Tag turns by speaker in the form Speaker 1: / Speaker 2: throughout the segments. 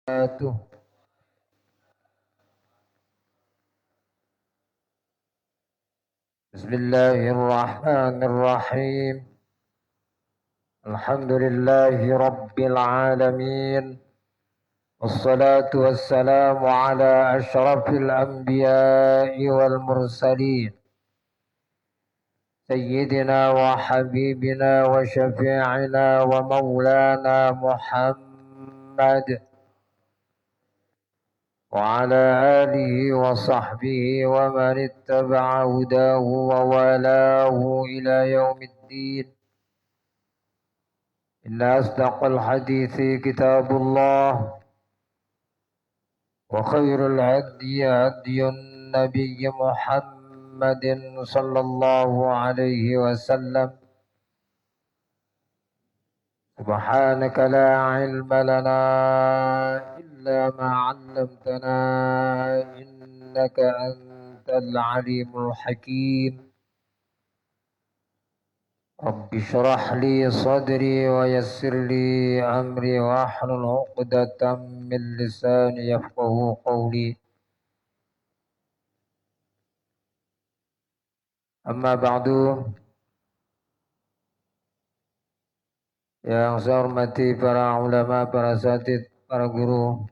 Speaker 1: وبركاته. بسم الله الرحمن الرحيم. الحمد لله رب العالمين، والصلاة والسلام على أشرف الأنبياء والمرسلين، سيدنا وحبيبنا وشفيعنا ومولانا محمد وعلى آله وصحبه ومن اتبع هداه ووالاه إلى يوم الدين. إن أصدق الحديث كتاب الله، وخير الهدي هدي النبي محمد صلى الله عليه وسلم. سبحانك لا علم لنا إلا ما علمتنا إنك أنت العليم الحكيم. رب اشرح لي صدري ويسر لي أمري واحلل عقدة من لساني يفقه قولي. أما بعد، yang saya hormati para ulama, para asatidz, para guru,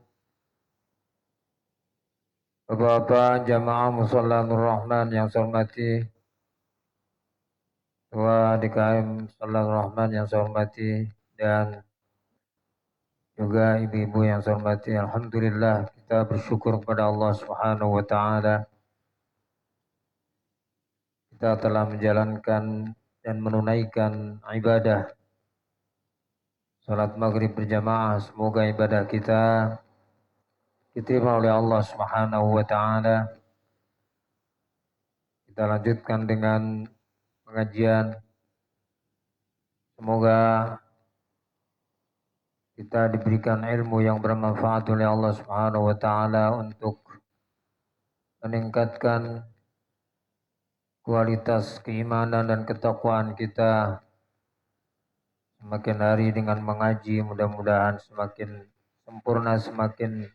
Speaker 1: bapak-bapak jamaah musholla Nur Rahman yang saya hormati, Ketua DKM Musholla Nur Rahman yang saya hormati, dan juga ibu-ibu yang saya hormati. Alhamdulillah, kita bersyukur kepada Allah Subhanahu wa taala. Kita telah menjalankan dan menunaikan ibadah salat maghrib berjamaah. Semoga ibadah kita diterima oleh Allah Subhanahu wa taala. Kita lanjutkan dengan pengajian. Semoga kita diberikan ilmu yang bermanfaat oleh Allah Subhanahu wa taala untuk meningkatkan kualitas keimanan dan ketakwaan kita. Semakin hari dengan mengaji, mudah-mudahan semakin sempurna, semakin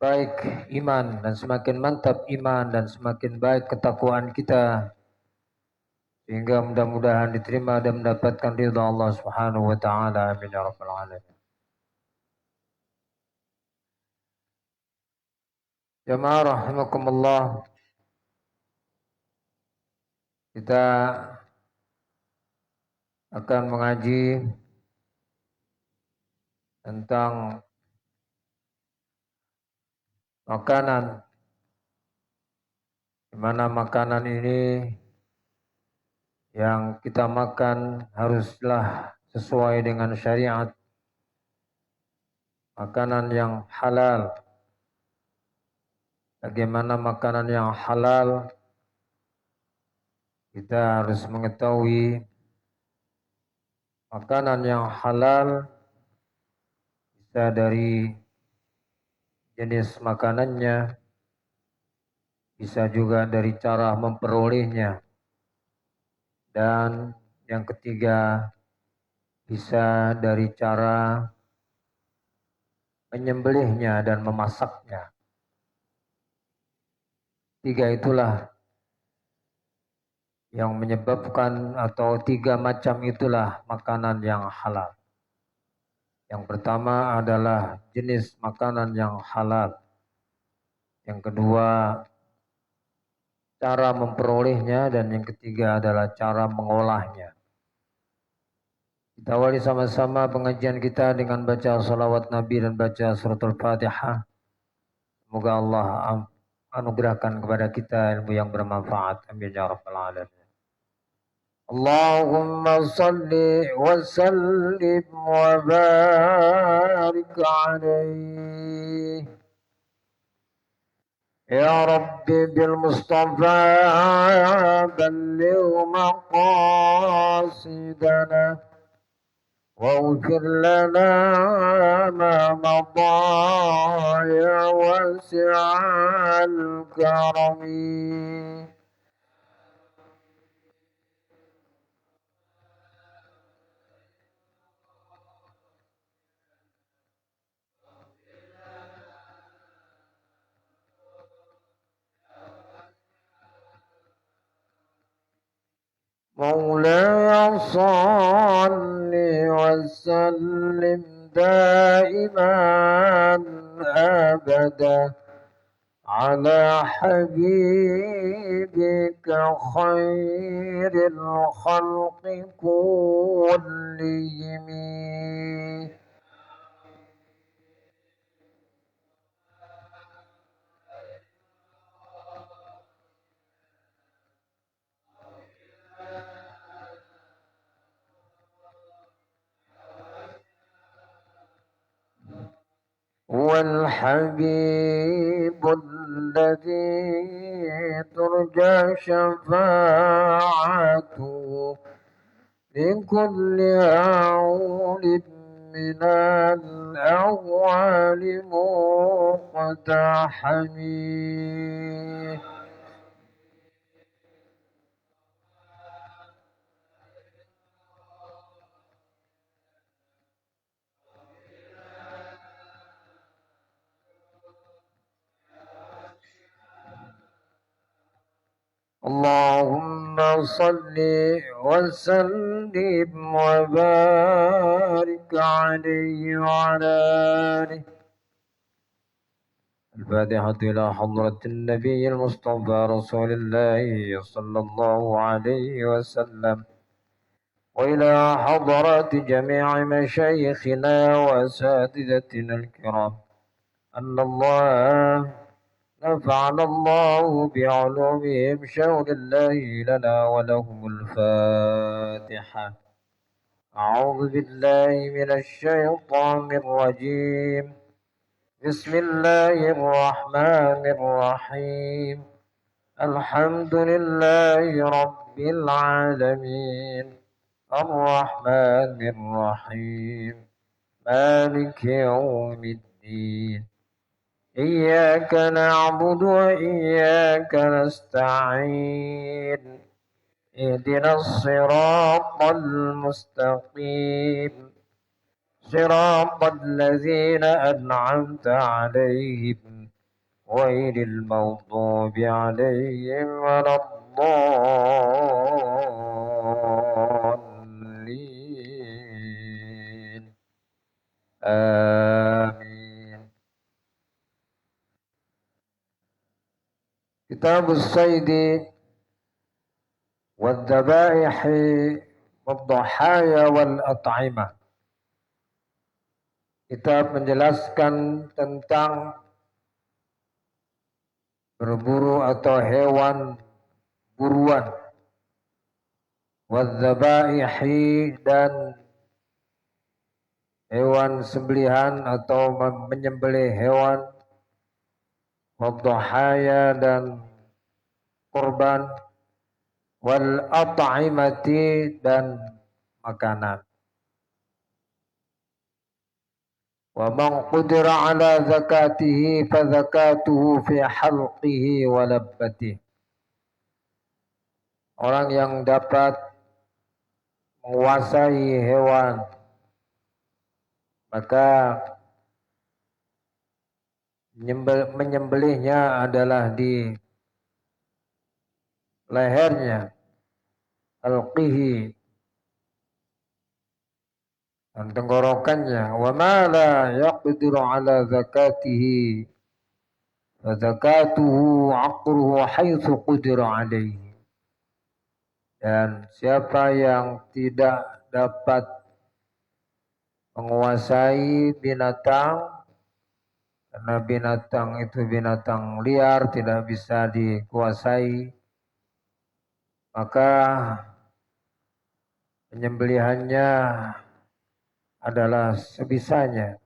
Speaker 1: baik iman, dan semakin mantap iman, dan semakin baik ketakwaan kita, sehingga mudah-mudahan diterima dan mendapatkan ridha Allah Subhanahu wa taala. Amin ya rabbal alamin. Jamaah rahimakumullah, kita akan mengaji tentang makanan, di mana makanan ini yang kita makan haruslah sesuai dengan syariat, makanan yang halal. Bagaimana makanan yang halal? Kita harus mengetahui makanan yang halal bisa dari jenis makanannya, bisa juga dari cara memperolehnya, dan yang ketiga bisa dari cara menyembelihnya dan memasaknya. Tiga itulah yang menyebabkan, atau tiga macam itulah makanan yang halal. Yang pertama adalah jenis makanan yang halal. Yang kedua, cara memperolehnya, dan yang ketiga adalah cara mengolahnya. Kita awali sama-sama pengajian kita dengan baca salawat Nabi dan baca suratul Fatihah. Semoga Allah anugerahkan kepada kita ilmu yang bermanfaat. Amin ya rabbal alamin. اللهم صل وسلم وبارك عليه يا رب بالمصطفى بلغ مقاصدنا واغفر لنا ما مضى يا واسع الكرم. مولاي صل وسلم دائما أبدا على حبيبك خير الخلق كلهم. هو الحبيب الذي ترجى شفاعته لكل عول من الأهوال مقتحمين. اللهم صل وسلم وبارك عليه وعلى آله. الفاتحة إلى حضرة النبي المصطفى رسول الله صلى الله عليه وسلم، وإلى حضرات جميع مشايخنا وأساتذتنا الكرام، أن الله نفعنا الله بعلومهم شهر الله لنا ولهم الفاتحة. أعوذ بالله من الشيطان الرجيم. بسم الله الرحمن الرحيم. الحمد لله رب العالمين الرحمن الرحيم مالك يوم الدين. إياك نعبد وإياك نستعين. اهدنا الصراط المستقيم صراط الذين أنعمت عليهم غير المغضوب عليهم ولا الضالين. آمين. كتاب الصيد والذبائح والضحايا والأطعمة. Kita menjelaskan tentang berburu atau hewan buruan, wadzabaihi dan hewan sembelihan atau menyembelih hewan, wadhahaya dan kurban, wal at'imati dan makanan. Wa man qudira ala zakatihi fa zakatuhu fi halqihi wa labbatihi. Orang yang dapat menguasai hewan, maka menyembelihnya adalah di lehernya, halqihi, dan tenggorokannya. Wa ma la yaqdiru ala zakatihi fa zakatuhu aqruhu haitsu qudira alaihi. Dan siapa yang tidak dapat menguasai binatang, karena binatang itu binatang liar, tidak bisa dikuasai, maka penyembelihannya adalah sebisanya.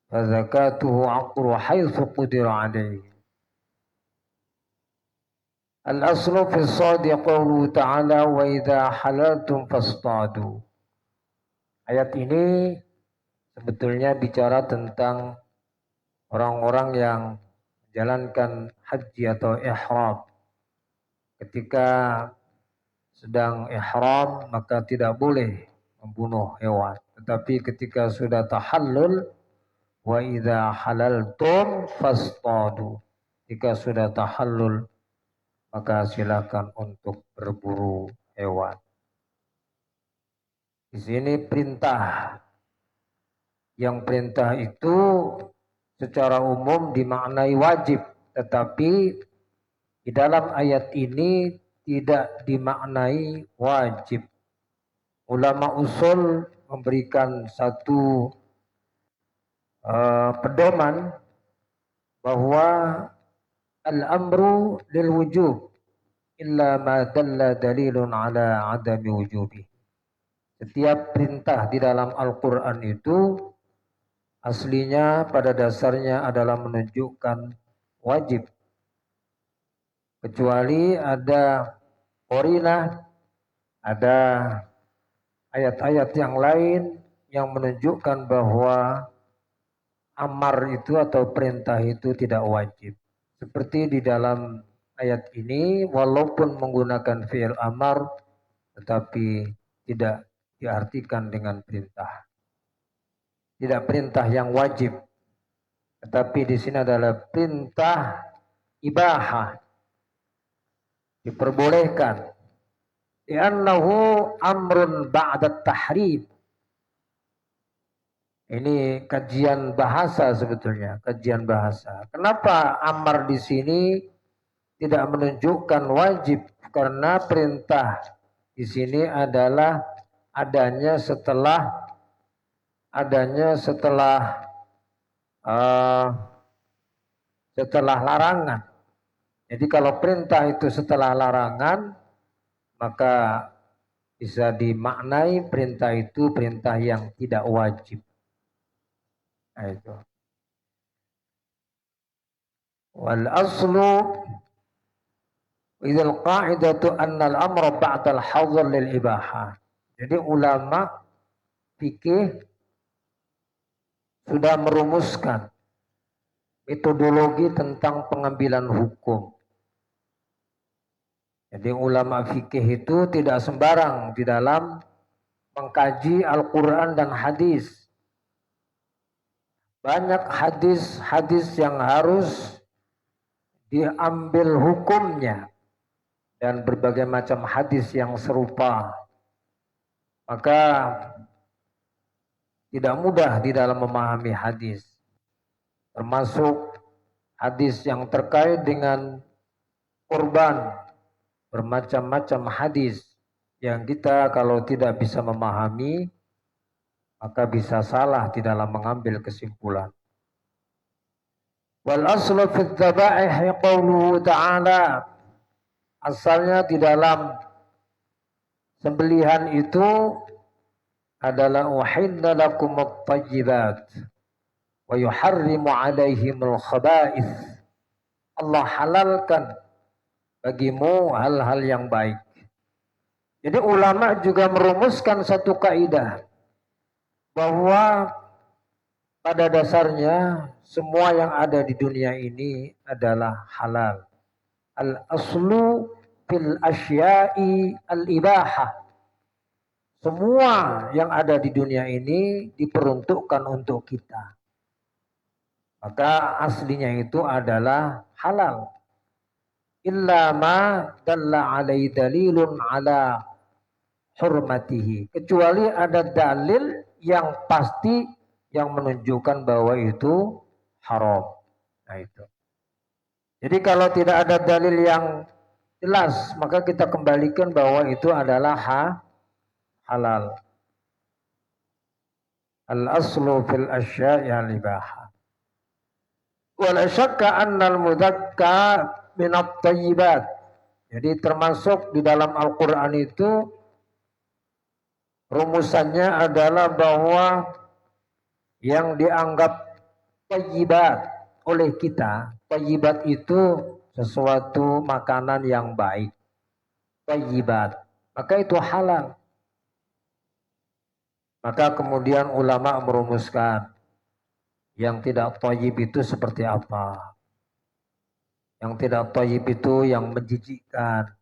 Speaker 1: Fazakatuhu aqru haitsu qudira alaihi. Al-aslu fi as-sadi qawluhu ta'ala wa idza halaltum fastadu. Ayat ini sebetulnya bicara tentang orang-orang yang menjalankan haji atau ihram. Ketika sedang ihram maka tidak boleh membunuh hewan. Tetapi ketika sudah tahallul, wa idza halaltum fastadu. Jika sudah tahallul maka silakan untuk berburu hewan. Di sini perintah. Yang perintah itu secara umum dimaknai wajib, tetapi di dalam ayat ini tidak dimaknai wajib. Ulama usul memberikan satu pedoman bahwa al-amru lil wujub illa ma dalla dalilun ala adami wujubi. Setiap perintah di dalam Al-Quran itu aslinya pada dasarnya adalah menunjukkan wajib. Kecuali ada qarinah, ada ayat-ayat yang lain yang menunjukkan bahwa amar itu atau perintah itu tidak wajib. Seperti di dalam ayat ini, walaupun menggunakan fi'il amar, tetapi tidak diartikan dengan perintah. Tidak perintah yang wajib, tetapi di sini adalah perintah ibahah, diperbolehkan. Li'annahu amrun ba'da tahrim. Ini kajian bahasa sebetulnya, kajian bahasa. Kenapa amar di sini tidak menunjukkan wajib? Karena perintah di sini adalah adanya setelah larangan. Jadi kalau perintah itu setelah larangan, maka bisa dimaknai perintah itu perintah yang tidak wajib. Nah, itu. Wal aslu idzal qa'idatu anna al-amra ba'da al-hadr lil ibahah. Jadi ulama fikih sudah merumuskan metodologi tentang pengambilan hukum. Jadi ulama fikih itu tidak sembarang di dalam mengkaji Al-Quran dan hadis. Banyak hadis-hadis yang harus diambil hukumnya dan berbagai macam hadis yang serupa. Maka tidak mudah di dalam memahami hadis. Termasuk hadis yang terkait dengan kurban. Bermacam-macam hadis yang kita kalau tidak bisa memahami, maka bisa salah di dalam mengambil kesimpulan. Wal aslu fi dzaba'ih qauluhu ta'ala. Asalnya di dalam sembelihan itu adalah uhilla lakum at-thayyibat wa yuharrimu 'alaihimul khaba'ith. Allah halalkan bagimu hal-hal yang baik. Jadi ulama juga merumuskan satu kaidah bahwa pada dasarnya semua yang ada di dunia ini adalah halal. Al-aslu fil asya'i al-ibahah. Semua yang ada di dunia ini diperuntukkan untuk kita. Maka aslinya itu adalah halal. Illa ma dalla alai dalilun ala hurmatihi. Kecuali ada dalil yang pasti yang menunjukkan bahwa itu haram. Nah itu. Jadi kalau tidak ada dalil yang jelas, maka kita kembalikan bahwa itu adalah halal. Al-aslu fil asya'i al-ibahah. Wala syakka annal mudakka minat thayyibat. Jadi termasuk di dalam Al-Quran itu rumusannya adalah bahwa yang dianggap thayyibat oleh kita, thayyibat itu sesuatu makanan yang baik, thayyibat, maka itu halal. Maka kemudian ulama merumuskan yang tidak thayyib itu seperti apa. Yang tidak thayyib itu yang menjijikkan.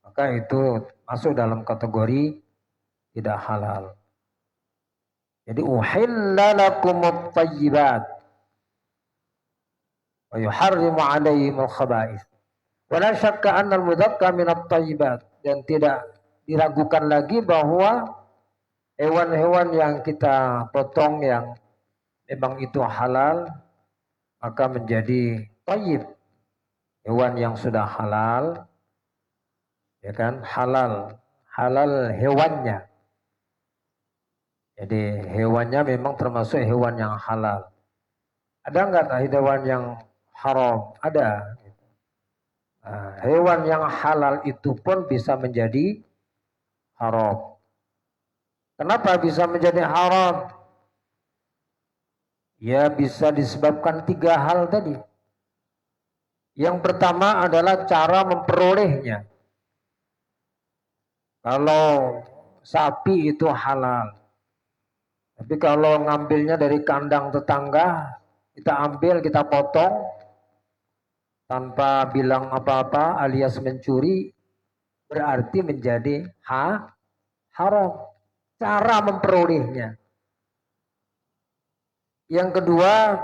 Speaker 1: Maka itu masuk dalam kategori tidak halal. Jadi uhilla lakumut thayyibat wa yuharrimu 'alaihimul khaba'ith. Wa la syakka anna al-mudakka minat thayyibat. Dan tidak diragukan lagi bahwa hewan-hewan yang kita potong yang memang itu halal, maka menjadi thayyib. Hewan yang sudah halal, ya kan, halal hewannya. Jadi hewannya memang termasuk hewan yang halal. Ada nggak hewan yang haram? Ada. Nah, hewan yang halal itu pun bisa menjadi haram. Kenapa bisa menjadi haram? Ya bisa disebabkan 3 hal tadi. Yang pertama adalah cara memperolehnya. Kalau sapi itu halal. Tapi kalau ngambilnya dari kandang tetangga, kita ambil, kita potong, tanpa bilang apa-apa alias mencuri, berarti menjadi haram. Cara memperolehnya. Yang kedua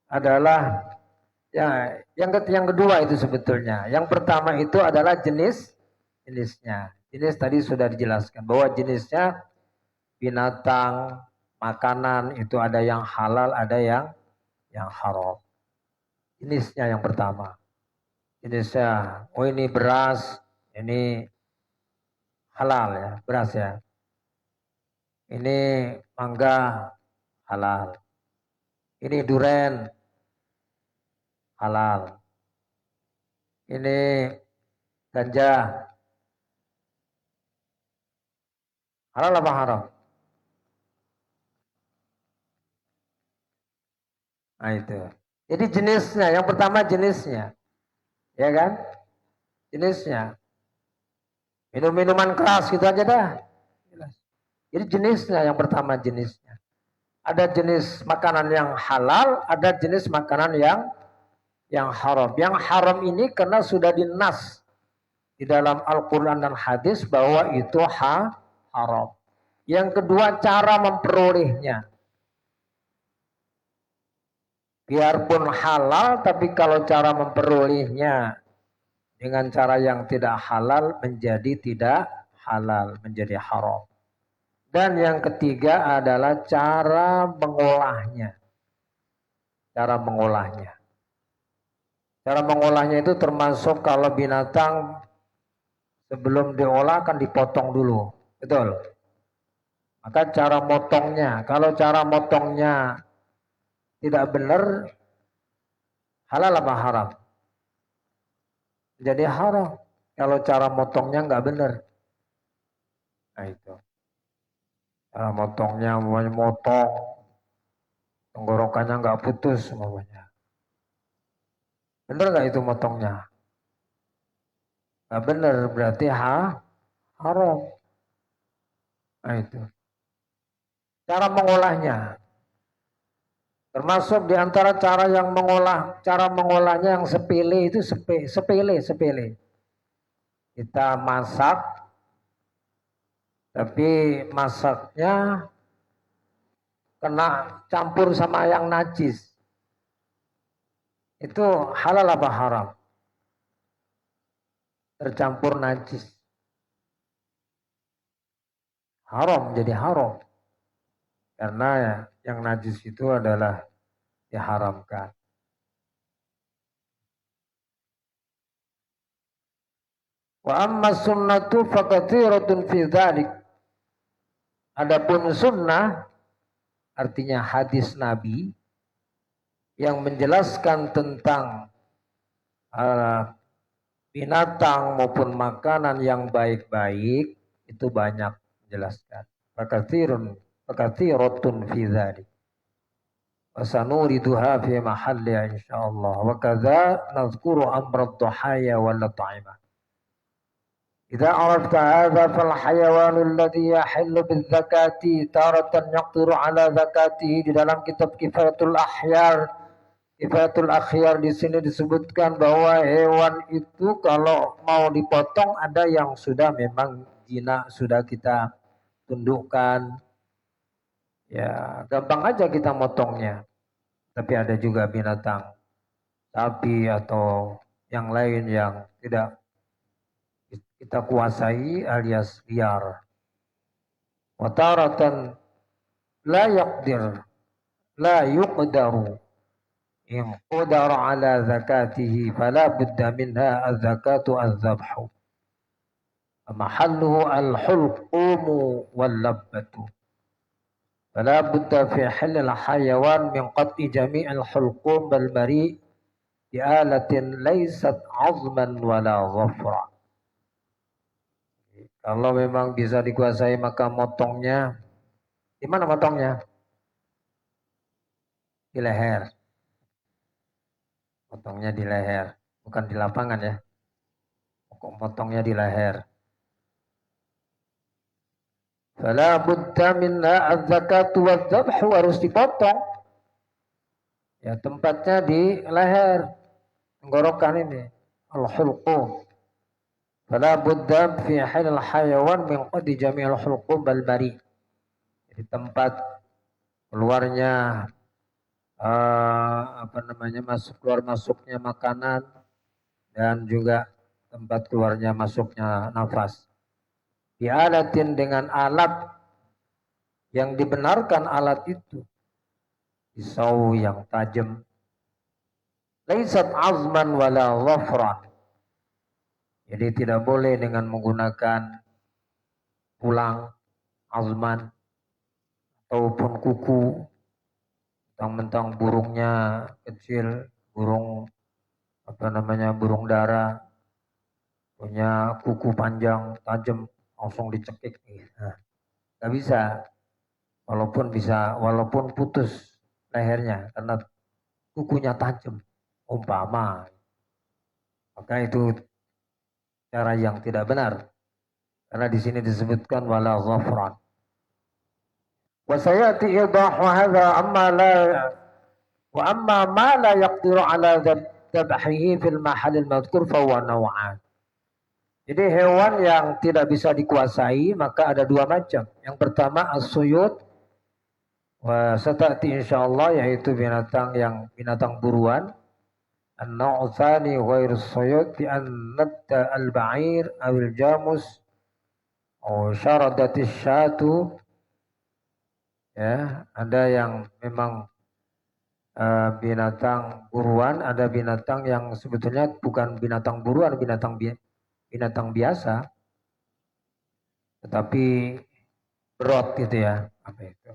Speaker 1: adalah yang kedua itu sebetulnya. Yang pertama itu adalah jenisnya. Jenis tadi sudah dijelaskan bahwa jenisnya binatang, makanan itu ada yang halal, ada yang haram. Jenisnya yang pertama. Jenisnya, oh ini beras, ini halal ya, beras ya. Ini mangga halal. Ini duren halal. Ini ganja halal apa haram? Nah itu. Jadi jenisnya, yang pertama jenisnya. Ya kan? Jenisnya. Minum-minuman keras gitu aja dah. Jadi jenisnya yang pertama jenisnya. Ada jenis makanan yang halal, ada jenis makanan yang haram. Yang haram ini karena sudah dinas di dalam Al-Quran dan hadis bahwa itu haram. Yang kedua cara memperolehnya. Biarpun halal, tapi kalau cara memperolehnya dengan cara yang tidak halal menjadi tidak halal, menjadi haram. Dan yang ketiga adalah cara mengolahnya. Cara mengolahnya. Cara mengolahnya itu termasuk kalau binatang sebelum diolah kan dipotong dulu. Betul? Maka cara motongnya, kalau cara motongnya tidak benar, halal apa haram? Jadi haram. Kalau cara motongnya nggak benar. Nah itu. Cara motongnya namanya motong. Tenggorokannya nggak putus namanya. Benar nggak itu motongnya? Nggak benar, berarti haram. Nah itu. Cara mengolahnya. Termasuk diantara cara yang cara mengolahnya yang sepele itu sepele. Kita masak, tapi masaknya kena campur sama yang najis. Itu halal apa haram? Tercampur najis. Haram, jadi haram. Karena yang najis itu adalah diharamkan. Wa amma sunnatu fakatsiratun fi dzalik. Adapun sunnah artinya hadis Nabi yang menjelaskan tentang binatang maupun makanan yang baik-baik itu banyak menjelaskan. Fakatsiratun fi dzalik. Wasanuriduha fi mahalliha insyaallah. Wa kadza nazkuru amra ad-dhahaya wal at'imah. Idza arafta hadza fal hayawanul ladzi yahillu bil zakati taratan yaqdiru ala zakatihi. Di dalam kitab Kifayatul Akhyar di sini disebutkan bahwa hewan itu kalau mau dipotong ada yang sudah memang jinak, sudah kita tundukkan. Ya, gampang aja kita motongnya. Tapi ada juga binatang sapi atau yang lain yang tidak kita kuasai alias liar. Wa taratan la yaqdir, la yuqdaru. In qadara ala zakatihi fala budda minha az-zakatu az-zabhu. Mahalluhu al-hulqumu wal-labbatu. فلا بد في حل الحيوان من قطع جميع الحلقوم بالبريء بآلة ليست عظما ولا ظفرا. Kalau memang bisa dikuasai maka motongnya, di mana motongnya? Di leher. Motongnya di leher, bukan di lapangan ya. Motongnya di leher. Fala budda minha az-zakatu waz-zabhu, harus dipotong. Ya, tempatnya di leher, tenggorokan ini, al-hulqum. Fala budda fi halil hayawan min qadi jami'il hulqum bal bari. Jadi tempat keluarnya keluar masuknya makanan dan juga tempat keluarnya masuknya nafas. Dialatin dengan alat yang dibenarkan alat itu. Pisau yang tajam. Laisat azman wala dhafran. Jadi tidak boleh dengan menggunakan tulang, azman, ataupun kuku. Mentang-mentang burungnya kecil, burung burung dara, punya kuku panjang, tajam, langsung dicekik. Nah, nggak bisa, walaupun putus lehernya karena kukunya tajam, umpama. Maka itu cara yang tidak benar, karena di sini disebutkan wala dhafran. Wa sayati idahu hadza amma ma la yaqdiru ala dhabhihi fil mahal al-madhkur fa huwa naw'an. Jadi hewan yang tidak bisa dikuasai maka ada dua macam. Yang pertama as-suyud, wa satati insyaallah, yaitu binatang buruan. An-naw'u tsani ghairu as-suyud bi an nadda al-ba'ir aw al-jamus aw syaradati syatu. Ya, ada yang memang binatang buruan, ada binatang yang sebetulnya bukan binatang buruan, binatang biasa, tetapi berot gitu ya, apa itu,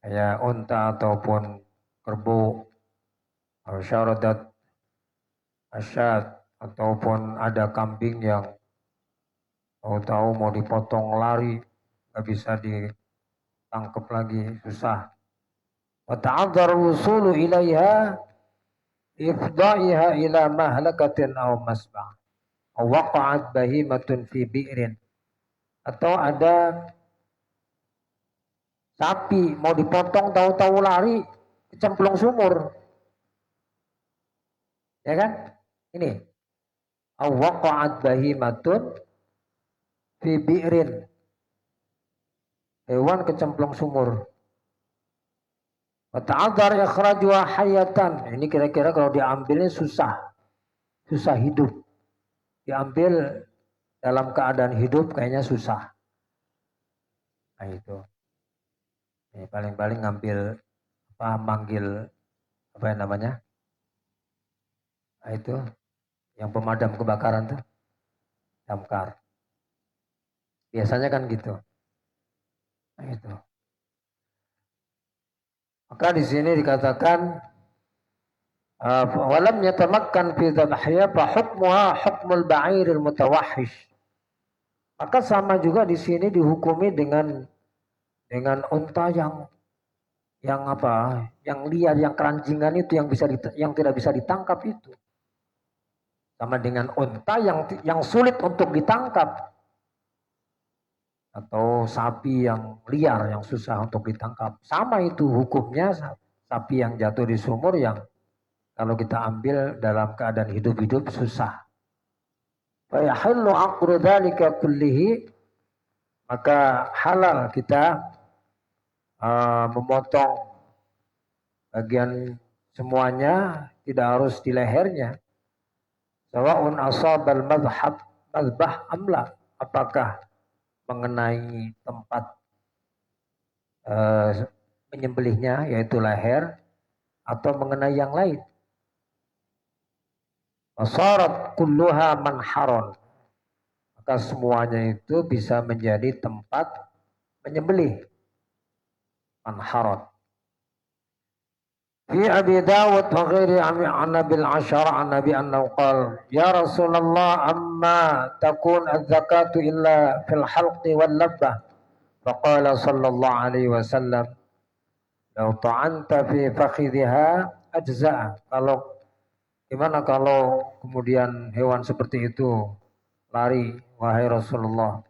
Speaker 1: kayak unta ataupun kerbau, syaradat asyad, ataupun ada kambing yang tahu-tahu mau dipotong lari, nggak bisa ditangkap lagi, susah. Wa ta'adzar wusulu ilaiha ifda'iha ila mahlakatin aw masba'. Waqa'at bahimatun fi bi'rin, atau ada sapi mau dipotong tahu-tahu lari kecemplung sumur, ya kan? Ini waqa'at bahimatun fi bi'rin, hewan kecemplung sumur. Wa ta'adzar ikhrajuha hayatan, ini kira-kira kalau diambilnya susah hidup. Diambil dalam keadaan hidup kayaknya susah. Nah itu. Ini paling-paling manggil yang namanya? Nah itu, yang pemadam kebakaran tuh, damkar. Biasanya kan gitu. Nah itu. Maka di sini dikatakan walam yatamakkan fi dhabhiha fa hukmuha hukmul ba'iril mutawahhish. Maka sama juga di sini dihukumi dengan unta yang liar, yang keranjingan itu, yang tidak bisa ditangkap itu. Sama dengan unta yang sulit untuk ditangkap, atau sapi yang liar yang susah untuk ditangkap. Sama itu hukumnya sapi yang jatuh di sumur yang kalau kita ambil dalam keadaan hidup-hidup susah. Fa yahillu aqru dzalika kullihi, maka halal kita memotong bagian semuanya, tidak harus di lehernya. Sawa'un asabal madhhab mazbah amla, apakah mengenai tempat menyembelihnya yaitu leher atau mengenai yang lain. Wasarat kulluha manharon, maka semuanya itu bisa menjadi tempat menyembelih. Manharon. Fi Abi Dawud wa ghairi an Nabil Ashara an Nabi annahu qala ya Rasulullah amma takun az-zakatu illa fil halqi wal labbah. Faqala sallallahu alaihi wasallam law ta'anta fi fakhidha ajza'a. Gimana kalau kemudian hewan seperti itu lari, wahai Rasulullah,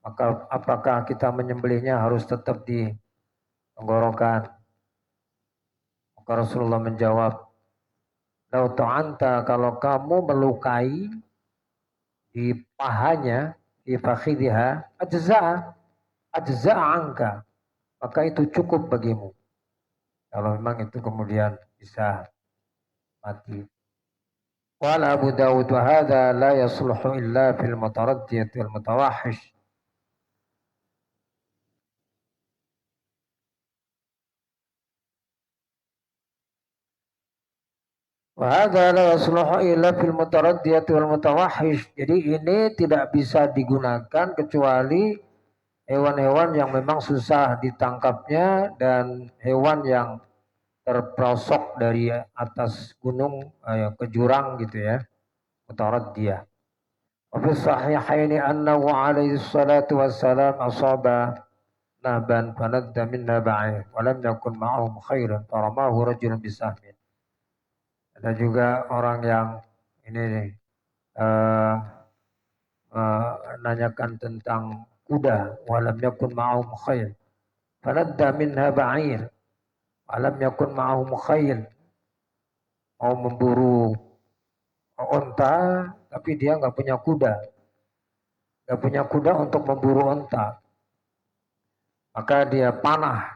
Speaker 1: maka apakah kita menyembelihnya harus tetap di tenggorokan? Maka Rasulullah menjawab, lau ta'anta, kalau kamu melukai di pahanya, di fakhidha ajza'a angka, maka itu cukup bagimu. Kalau memang itu kemudian bisa mati. Qala Abu Dawud wa hadha la yasluhu illa fil mutaraddiyati wal mutawahhish. Wa hadha la yasluhu illa fil mutaraddiyati wal mutawahhish. Jadi ini tidak bisa digunakan kecuali hewan-hewan yang memang susah ditangkapnya dan hewan yang terprosok dari atas gunung ke jurang gitu ya, mutaraddiyah. Wa fi sahihaini annahu alaihi salatu wassalam asaba nahban fanadda minna ba'ir wa lam yakun ma'ahum khairan faramahu rajulun bisahmin. Ada juga orang yang ini nih, nanyakan tentang kuda, wa lam yakun ma'ahum khair fanadda minha ba'ir alam yakun ma'ahum khayl, mau memburu onta tapi dia nggak punya kuda untuk memburu onta, maka dia panah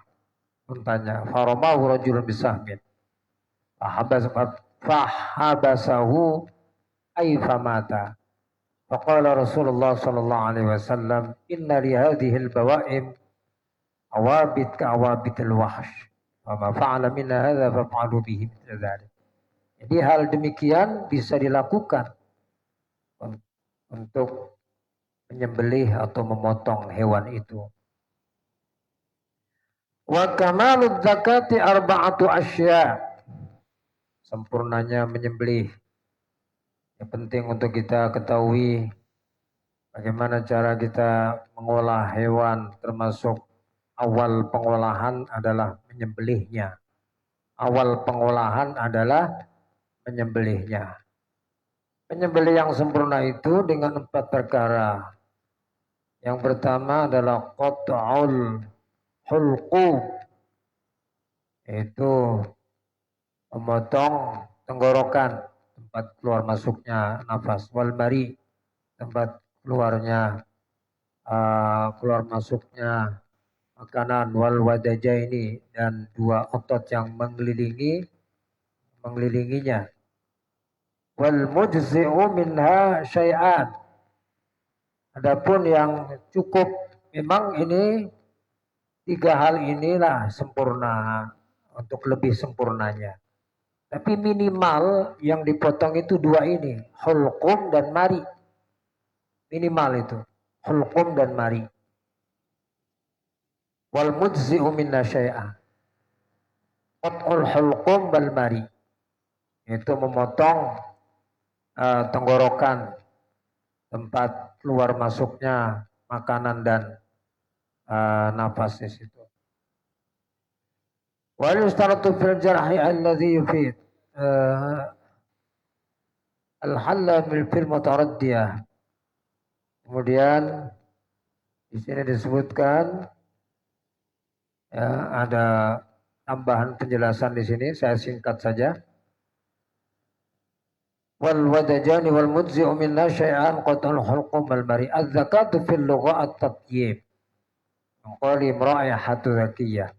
Speaker 1: ontanya. Faramahu rajulun bisahmin fahabasahu ay famata. Faqala Rasulullah sallallahu alaihi wasallam inna li hadhihi al-bawa'im awabit ka awabitil wahsh. Wa fa'ala minna hadza fa'alu bihi mithla dzalik. Jadi hal demikian bisa dilakukan untuk menyembelih atau memotong hewan itu. Wa kamalud zakati arba'atu asya. Sempurnanya menyembelih. Yang penting untuk kita ketahui bagaimana cara kita mengolah hewan, termasuk awal pengolahan adalah menyembelihnya. Awal pengolahan adalah menyembelihnya. Penyembelih yang sempurna itu dengan 4 perkara. Yang pertama adalah qat'ul hulqu, yaitu memotong tenggorokan, tempat keluar masuknya nafas, wal mari, tempat keluarnya keluar masuknya makanan, wal wadajaini, dan 2 otot yang mengelilinginya, wal mujzi'u minha syai'an. Adapun yang cukup, memang ini 3 hal inilah sempurna, untuk lebih sempurnanya. Tapi minimal yang dipotong itu 2 ini, hulqum dan mari. Minimal itu, hulqum dan mari. Wal mujzi'u minna syai'an. Qat'ul hulqum wal mari, itu memotong tenggorokan, tempat keluar masuknya makanan dan nafas di situ. Wa yustaratu fil jarhi alladhi yufid al-halla fil mutaraddiyah. Kemudian di sini disebutkan ya, ada tambahan penjelasan di sini, saya singkat saja. Wal wadajani wal mujzi'u minna syai'an qatul hulqum wal mari. Az-zakatu fil lugha at-tatyib. Qali ra'ihatu zakiyah.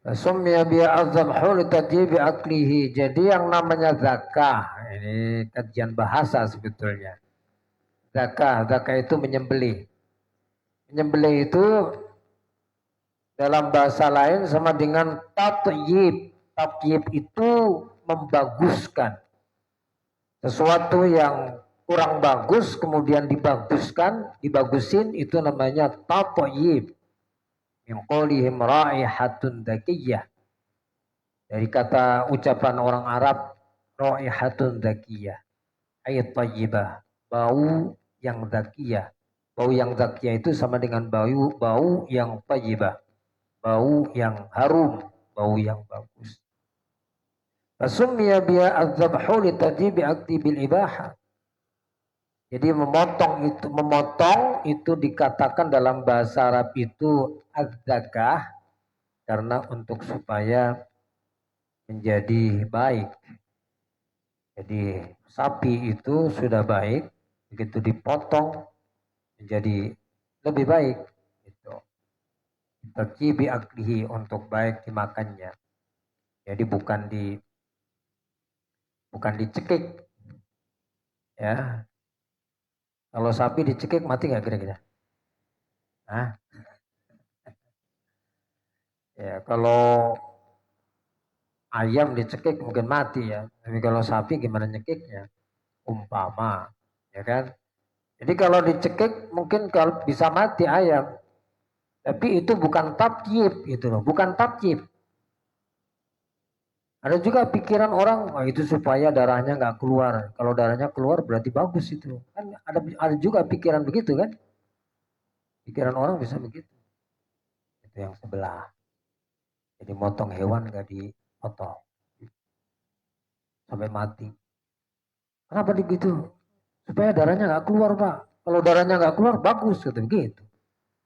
Speaker 1: Sumya bi'adzabhu litadhibi aklihi. Jadi yang namanya zakah, ini kajian bahasa sebetulnya. Zakah itu menyembelih. Menyembelih itu dalam bahasa lain sama dengan tatyib. Tatyib itu membaguskan. Sesuatu yang kurang bagus kemudian dibaguskan, dibagusin, itu namanya tatyib. Min qawlihim raihatun dzakiyah. Dari kata ucapan orang Arab, raihatun dzakiyah, ayat thayyibah, bau yang dzakiyah. Bau yang dzakiyah itu sama dengan bau yang thayyibah, bau yang harum, bau yang bagus. Fasummiya biha adzabhu litadhibi akti bil ibahah. Jadi memotong itu dikatakan dalam bahasa Arab itu az-zakah karena untuk supaya menjadi baik. Jadi sapi itu sudah baik, begitu dipotong menjadi lebih baik. Itu tercibi aklihi, untuk baik dimakannya. Jadi bukan dicekik, ya. Kalau sapi dicekik mati nggak kira-kira? Nah, ya kalau ayam dicekik mungkin mati ya. Tapi kalau sapi gimana nyekiknya? Umpama, ya kan? Jadi kalau dicekik mungkin kalau bisa mati ayam. Tapi itu bukan tatyib gitu loh, bukan tatyib. Ada juga pikiran orang, oh itu supaya darahnya nggak keluar. Kalau darahnya keluar berarti bagus itu. Kan ada juga pikiran begitu kan? Pikiran orang bisa begitu. Itu yang sebelah. Jadi motong hewan nggak dipotong sampai mati. Kenapa begitu? Supaya darahnya nggak keluar pak. Kalau darahnya nggak keluar bagus gitu.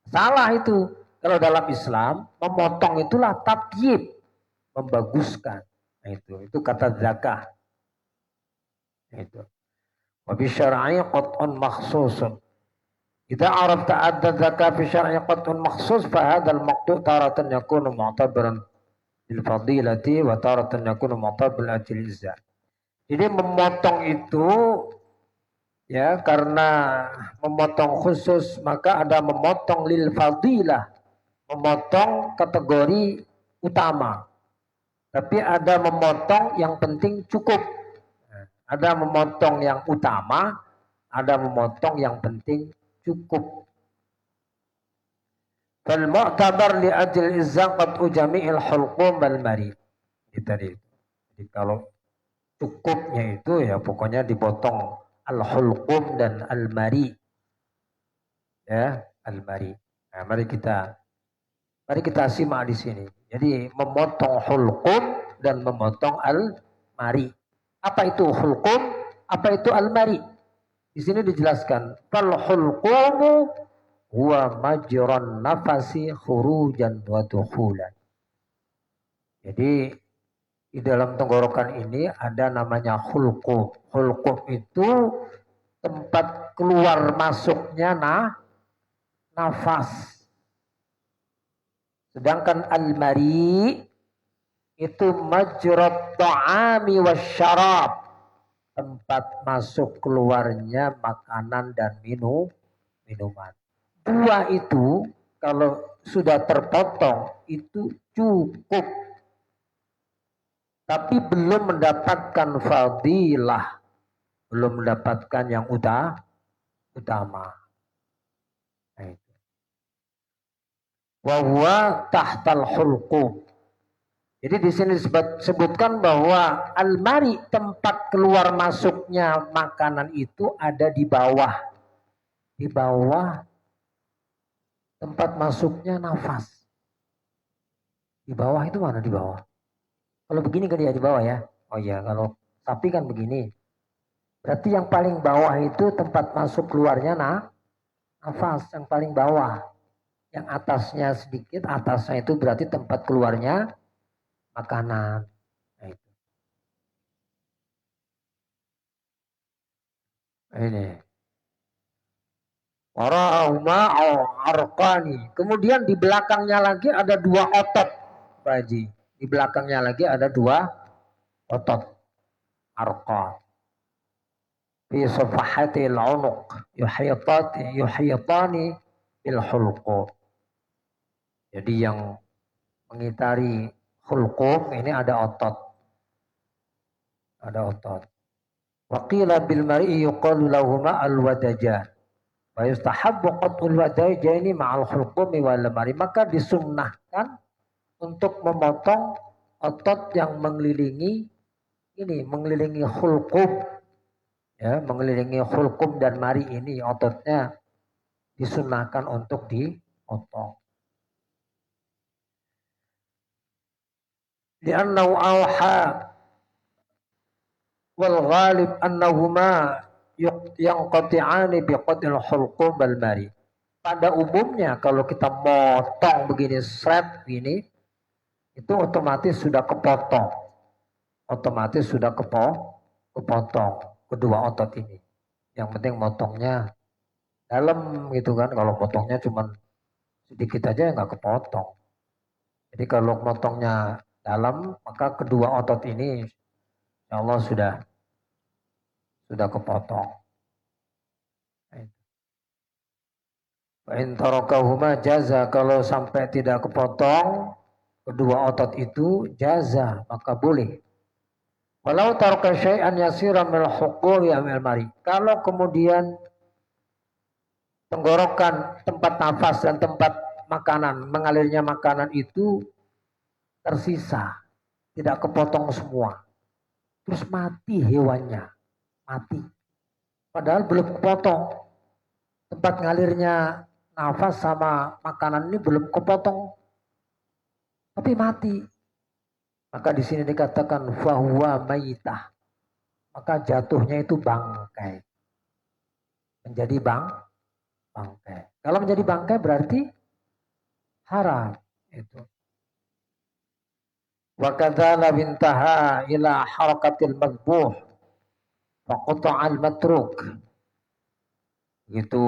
Speaker 1: Salah itu. Kalau dalam Islam memotong itulah tatyib, membaguskan. Nah, itu kata zakah. Itu. Wa bi syar'i qat'un makhsusun. Idza arafta adda zakah fi syar'i qat'un makhsus fa hadzal maqtu' taratan yakunu mu'tabaran bil fadilati wa taratan yakunu mu'tabaran bil izzah. Jadi memotong itu ya karena memotong khusus maka ada memotong lil fadilah, memotong kategori utama. Tapi ada memotong yang penting cukup. Ada memotong yang utama, ada memotong yang penting cukup. Fal mu'tabar li ajli izzaqat jami'il hulqum wal mari. Jadi kalau cukupnya itu ya pokoknya dipotong al-hulqum dan al-mari. Ya, al-mari. Nah, mari kita simak di sini. Jadi memotong hulqum dan memotong al-mari. Apa itu hulqum? Apa itu al-mari? Di sini dijelaskan, fal hulqumu huwa majran nafasi khurujan wa dukhulan. Jadi di dalam tenggorokan ini ada namanya hulqum. Hulqum itu tempat keluar masuknya nafas. Sedangkan al-mari itu majrat ta'ami wasyarab, tempat masuk keluarnya makanan dan minuman. Dua itu kalau sudah terpotong itu cukup. Tapi belum mendapatkan fadilah, belum mendapatkan yang utama. Wa huwa tahtal hulqum. Jadi di sini disebutkan bahwa al-mari, tempat keluar masuknya makanan itu ada di bawah. Di bawah tempat masuknya nafas. Di bawah itu mana di bawah? Kalau begini kan dia di bawah ya. Oh iya, kalau sapi kan begini. Berarti yang paling bawah itu tempat masuk keluarnya nafas, yang paling bawah. Yang atasnya sedikit, atasnya itu berarti tempat keluarnya makanan. Nah, itu. Ini. Warahuma arqani. Kemudian di belakangnya lagi ada dua otot. faji. Di belakangnya lagi ada 2 otot. Arqa. Fi safahatil unuq yuhitani bil hulqum. Jadi yang mengitari hulqum ini ada otot. Ada otot. Wa qila bil mar'i yuqalu lahuma al-wadajan. Wa yustahabbu qat'ul wadajaini ma'al hulqumi wal mari. Maka disunnahkan untuk memotong otot yang mengelilingi hulqum, ya, mengelilingi hulqum dan mari ini, ototnya disunnahkan untuk dipotong. Li'annahu awha wal ghalib annahuma yanqati'ani biqadil hulqum wal mari. Pada umumnya kalau kita motong begini seret gini, itu otomatis sudah kepotong. Otomatis sudah kepotong kedua otot ini. Yang penting motongnya dalam gitu kan. Kalau potongnya cuma sedikit aja nggak kepotong. Jadi kalau motongnya dalam, maka kedua otot ini insya Allah sudah kepotong. In tarakahuma jaza, kalau sampai tidak kepotong kedua otot itu jaza, maka boleh. Walau taraka syai'an yasiran minal huquri amil mari. Kalau kemudian tenggorokan, tempat nafas dan tempat makanan, mengalirnya makanan itu tersisa, tidak kepotong semua. Terus mati hewannya, mati. Padahal belum kepotong. Tempat ngalirnya nafas sama makanan ini belum kepotong, tapi mati. Maka di sini dikatakan fahuwa mayitah. Maka jatuhnya itu bangkai. Menjadi bangkai. Kalau menjadi bangkai berarti haram itu. Wa kadzala bintaha ila harakatil madbuh faqta'al matruk. Gitu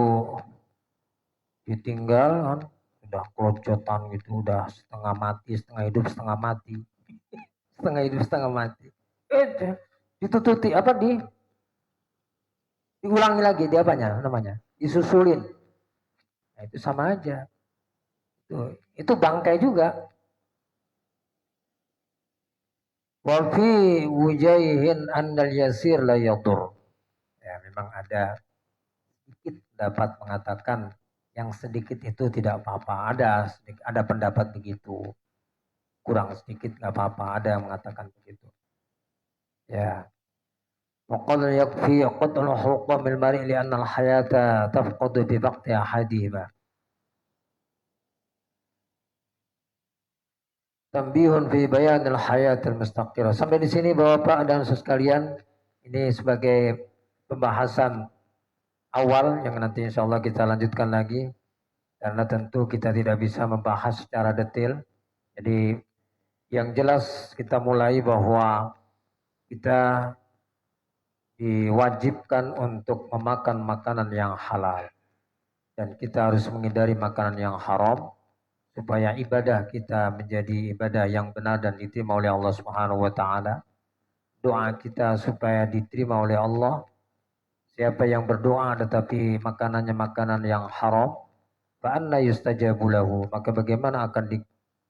Speaker 1: ditinggal kan, udah kelojotan gitu, udah setengah mati, setengah hidup, setengah mati. Setengah hidup, setengah mati. Ditututi apa diulangi lagi, di apanya namanya? Disusulin. Nah, itu sama aja. Itu bangkai juga. Wa fi wujaihin annal yasir la yadur. Ya, memang ada sedikit dapat mengatakan yang sedikit itu tidak apa-apa. Ada pendapat begitu. Kurang sedikit nggak apa-apa. Ada yang mengatakan begitu. Ya. وقال يكفي قتل حقوق المرء لأن الحياة تفقد بوقت أحدهما. Tambihun fi bayanil hayatil mustaqirah. Sampai di sini Bapak dan Saudara sekalian, ini sebagai pembahasan awal yang nanti insya Allah kita lanjutkan lagi. Karena tentu kita tidak bisa membahas secara detail. Jadi yang jelas kita mulai bahwa kita diwajibkan untuk memakan makanan yang halal. Dan kita harus menghindari makanan yang haram. Supaya ibadah kita menjadi ibadah yang benar dan diterima oleh Allah Subhanahu wa taala. Doa kita supaya diterima oleh Allah. Siapa yang berdoa tetapi makanannya makanan yang haram, fa anna yustajabu lahu, maka bagaimana akan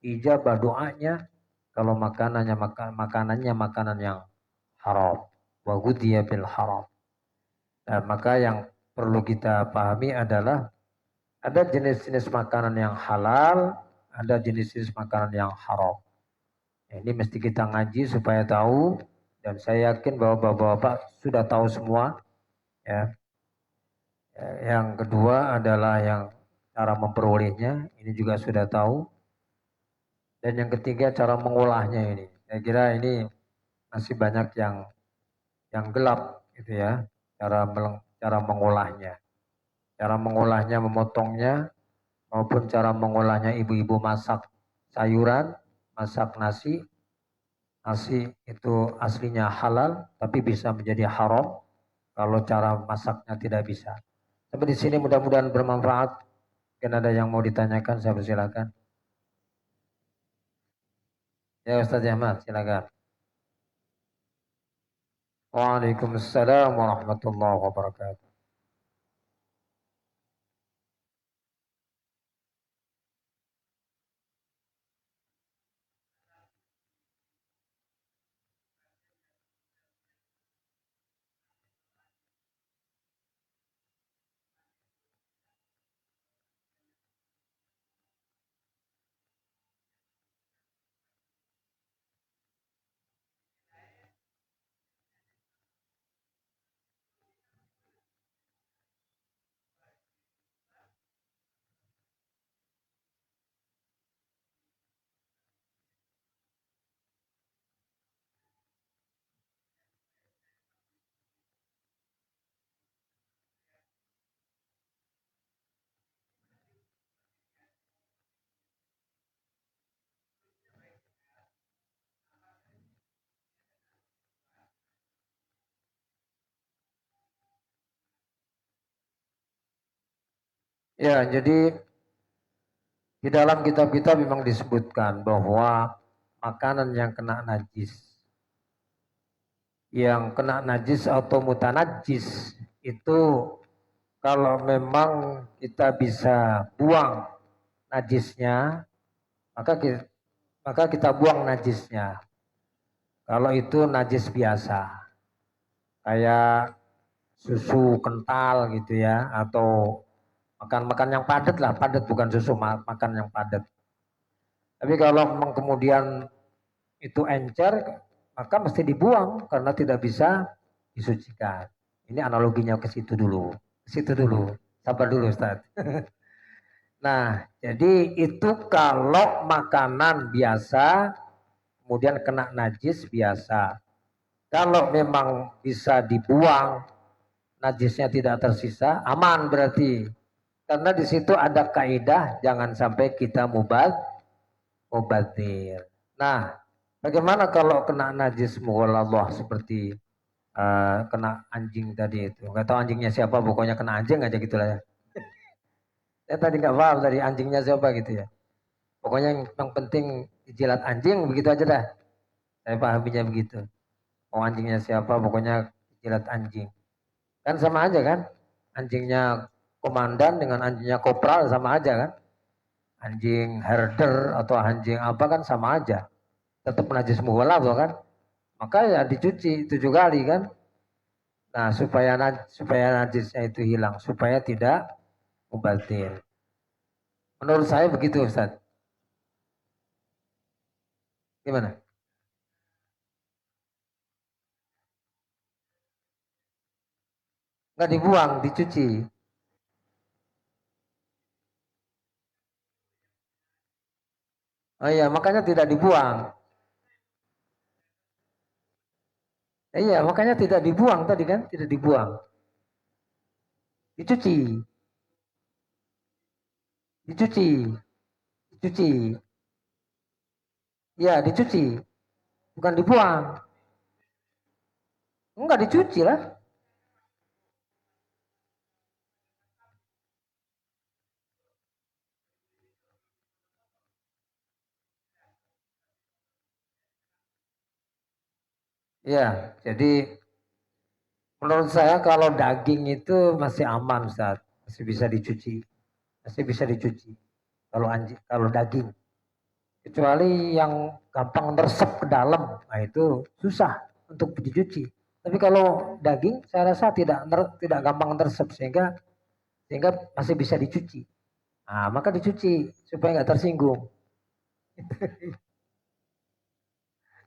Speaker 1: diijabah doanya kalau makanannya makanan yang haram. Wa ghudhiya bil haram. Nah, maka yang perlu kita pahami adalah ada jenis-jenis makanan yang halal, ada jenis-jenis makanan yang haram. Nah, ini mesti kita ngaji supaya tahu, dan saya yakin bahwa bapak-bapak sudah tahu semua. Ya. Yang kedua adalah yang cara memperolehnya, ini juga sudah tahu. Dan yang ketiga cara mengolahnya ini. Saya kira ini masih banyak yang gelap gitu ya, cara mengolahnya. Cara mengolahnya, memotongnya, maupun cara mengolahnya ibu-ibu masak sayuran, masak nasi. Nasi itu aslinya halal, tapi bisa menjadi haram kalau cara masaknya tidak bisa. Sampai di sini mudah-mudahan bermanfaat. Mungkin ada yang mau ditanyakan, saya persilakan. Ya Ustaz Ahmad, silakan. Waalaikumsalam warahmatullahi wabarakatuh. Ya, jadi di dalam kitab-kitab memang disebutkan bahwa makanan yang kena najis atau mutanajis itu kalau memang kita bisa buang najisnya, maka kita, maka kita buang najisnya. Kalau itu najis biasa, kayak susu kental gitu ya, atau makan-makan yang padat lah, padat bukan susu, makan yang padat. Tapi kalau memang kemudian itu encer, maka mesti dibuang karena tidak bisa disucikan. Ini analoginya ke situ dulu. Ke situ dulu. Sabar dulu Ustaz. Nah, jadi itu kalau makanan biasa kemudian kena najis biasa. Kalau memang bisa dibuang, najisnya tidak tersisa, aman berarti. Karena di situ ada kaidah jangan sampai kita mubadir. Nah, bagaimana kalau kena najis mughalladhah seperti kena anjing tadi itu? Nggak tahu anjingnya siapa, pokoknya kena anjing aja gitu lah ya. Saya tadi nggak paham tadi anjingnya siapa gitu ya. Pokoknya yang penting jilat anjing begitu aja dah. Saya pahaminya begitu. Oh anjingnya siapa, pokoknya jilat anjing. Kan sama aja kan? Anjingnya komandan dengan anjingnya kopral sama aja kan? Anjing herder atau anjing apa kan sama aja. Tetap najis mughalladhah kan? Maka ya dicuci 7 kali kan? Nah, supaya najisnya itu hilang, supaya tidak mubazir. Menurut saya begitu, Ustaz. Gimana? Nggak dibuang, dicuci. Oh iya, makanya tidak dibuang. Iya, makanya tidak dibuang tadi kan, tidak dibuang. Dicuci, dicuci, dicuci. Iya, dicuci, bukan dibuang. Enggak dicuci lah. Iya, jadi menurut saya kalau daging itu masih aman, Ustaz. Masih bisa dicuci. Masih bisa dicuci. Kalau anjing, kalau daging. Kecuali yang gampang meresap ke dalam, nah itu susah untuk dicuci. Tapi kalau daging, saya rasa tidak gampang meresap sehingga sehingga masih bisa dicuci. Nah, maka dicuci supaya nggak tersinggung.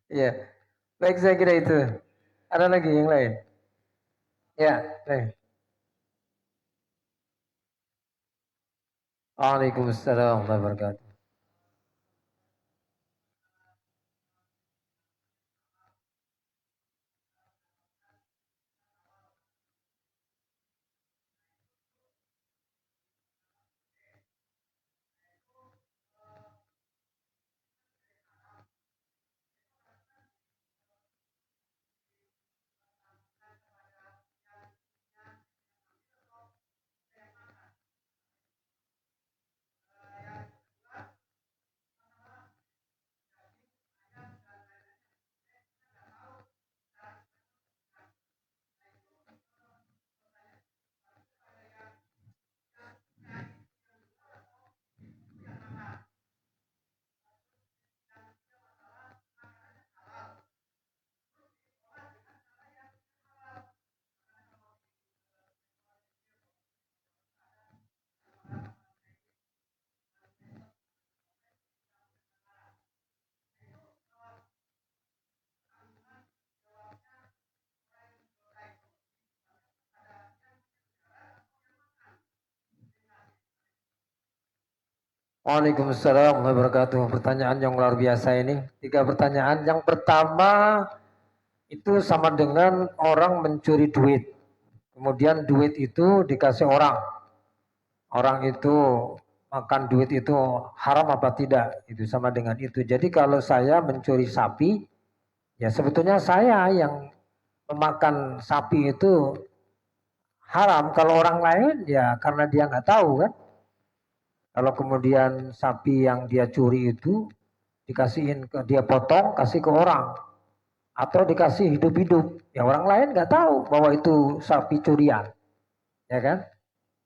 Speaker 1: Iya, baik saya kira itu. Ada lagi yang lain? Ya, baik. Waalaikumsalam warahmatullahi wabarakatuh. Waalaikumsalam warahmatullahi wabarakatuh. Pertanyaan yang luar biasa ini. 3 pertanyaan. Yang pertama itu sama dengan orang mencuri duit. Kemudian duit itu dikasih orang. Orang itu makan duit itu haram apa tidak? Itu sama dengan itu. Jadi kalau saya mencuri sapi, ya sebetulnya saya yang memakan sapi itu haram. Kalau orang lain ya karena dia nggak tahu kan. Kalau kemudian sapi yang dia curi itu dikasihin ke dia potong kasih ke orang atau dikasih hidup-hidup, ya orang lain nggak tahu bahwa itu sapi curian, ya kan?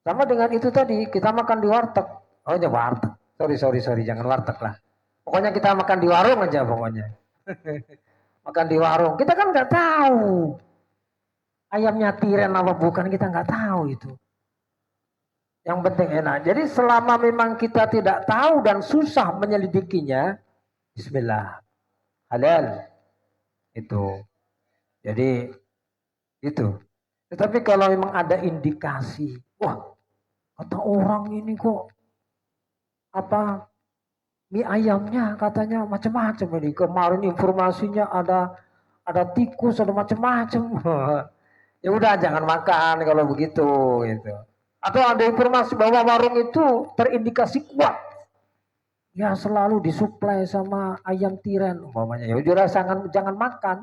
Speaker 1: Sama dengan itu tadi kita makan di warteg, oh ya warteg, sorry jangan warteg lah. Pokoknya kita makan di warung aja pokoknya. Makan di warung, kita kan nggak tahu ayamnya tiren apa bukan, kita nggak tahu itu. Yang penting enak. Jadi selama memang kita tidak tahu dan susah menyelidikinya, bismillah. Halal. Itu. Jadi itu. Tetapi kalau memang ada indikasi, wah, kata orang ini kok apa mie ayamnya katanya macam-macam ini. Kemarin informasinya ada tikus, ada macam-macam. Ya udah jangan makan kalau begitu gitu. Atau ada informasi bahwa warung itu terindikasi kuat, ya selalu disuplai sama ayam tiren umpamanya, ya udah jangan makan,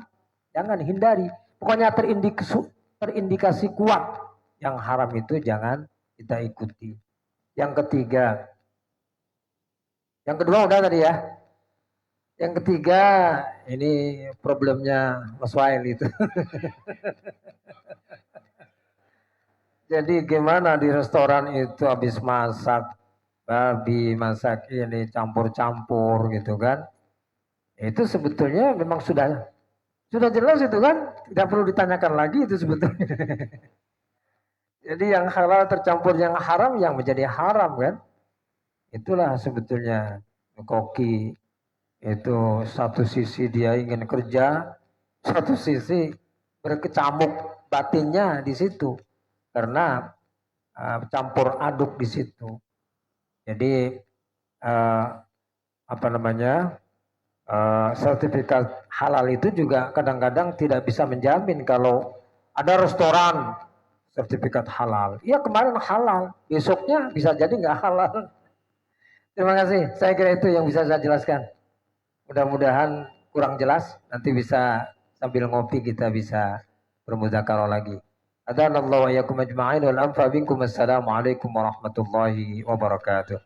Speaker 1: jangan hindari. Pokoknya terindikasi kuat yang haram itu jangan kita ikuti. Yang ketiga, yang kedua udah tadi ya. Yang ketiga ini problemnya Mas Wail itu. Jadi gimana di restoran itu habis masak babi, masak ini campur-campur gitu kan. Itu sebetulnya memang sudah jelas itu kan, tidak perlu ditanyakan lagi itu sebetulnya. Jadi yang halal tercampur yang haram yang menjadi haram kan. Itulah sebetulnya koki itu satu sisi dia ingin kerja, satu sisi berkecamuk batinnya di situ karena campur aduk di situ. Jadi apa namanya sertifikat halal itu juga kadang-kadang tidak bisa menjamin. Kalau ada restoran sertifikat halal, ya kemarin halal, besoknya bisa jadi nggak halal. Terima kasih. Saya kira itu yang bisa saya jelaskan. Mudah-mudahan kurang jelas, nanti bisa sambil ngopi kita bisa bermudzakarah lagi. Adanallahu wa iyyakum ajma'in wal anfa binkum. Assalamualaikum warahmatullahi wabarakatuh.